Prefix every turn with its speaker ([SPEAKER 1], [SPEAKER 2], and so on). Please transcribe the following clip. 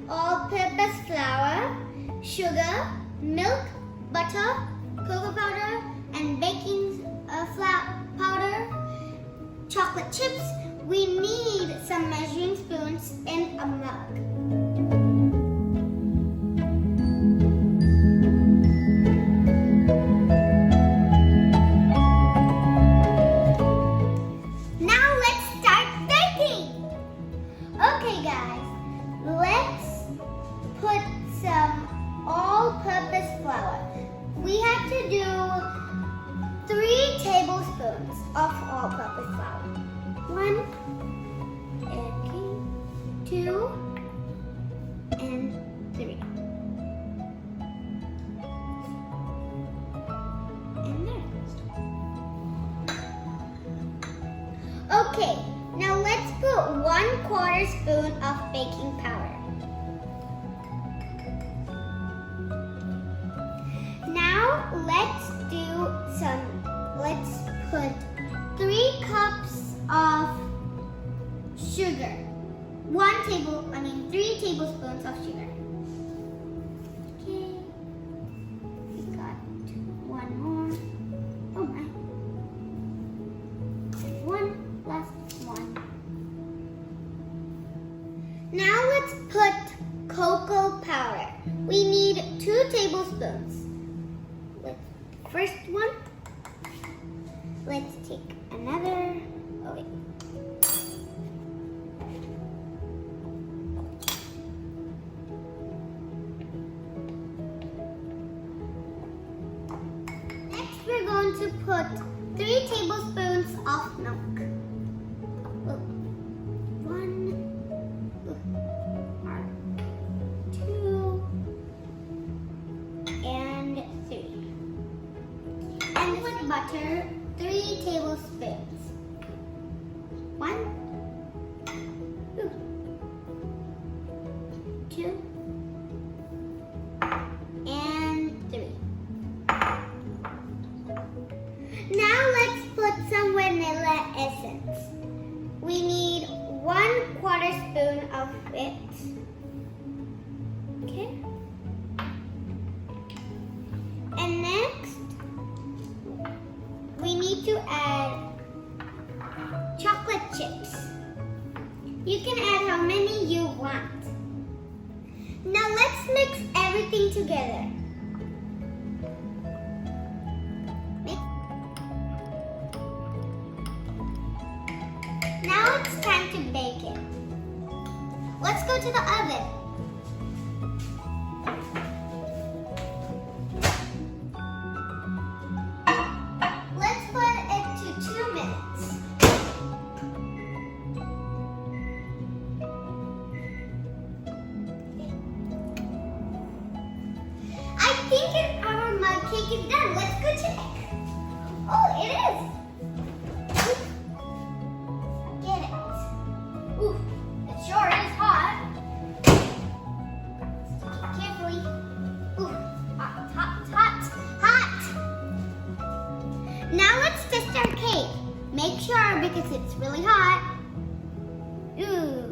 [SPEAKER 1] all-purpose flour, sugar, milk, butter, cocoa powder, and baking powder, chocolate chips. We need some measuring spoons in a mug. Now let's start baking. Okay guys, let's put some all-purpose flour. We have to do 3 tablespoons of all-purpose flour. 1, 2, and 3. And there. Okay, now let's put 1/4 spoon of baking powder. Now let's put 3 cups of sugar. 3 tablespoons of sugar. Okay, we got 1 more. Oh my. 1 plus 1. Now let's put cocoa powder. We need 2 tablespoons. First one, let's take another, Next we're going to put 3 tablespoons of milk. 1, 2, and 3. And with butter, 3 tablespoons. 1, 2, and 3. Now let's put some vanilla essence. We need 1/4 spoon of it. Okay. And next, we need to add chocolate chips. You can add how many you want. Now let's mix everything together. Now it's time to bake it. Let's go to the oven. Let's put it to 2 minutes. I think our mug cake is done. Let's go check. Oh, it is. Get it. Ooh, it sure is hot. Stick it carefully. Ooh, hot, hot, hot, hot. Now let's test our cake. Make sure because it's really hot. Ooh.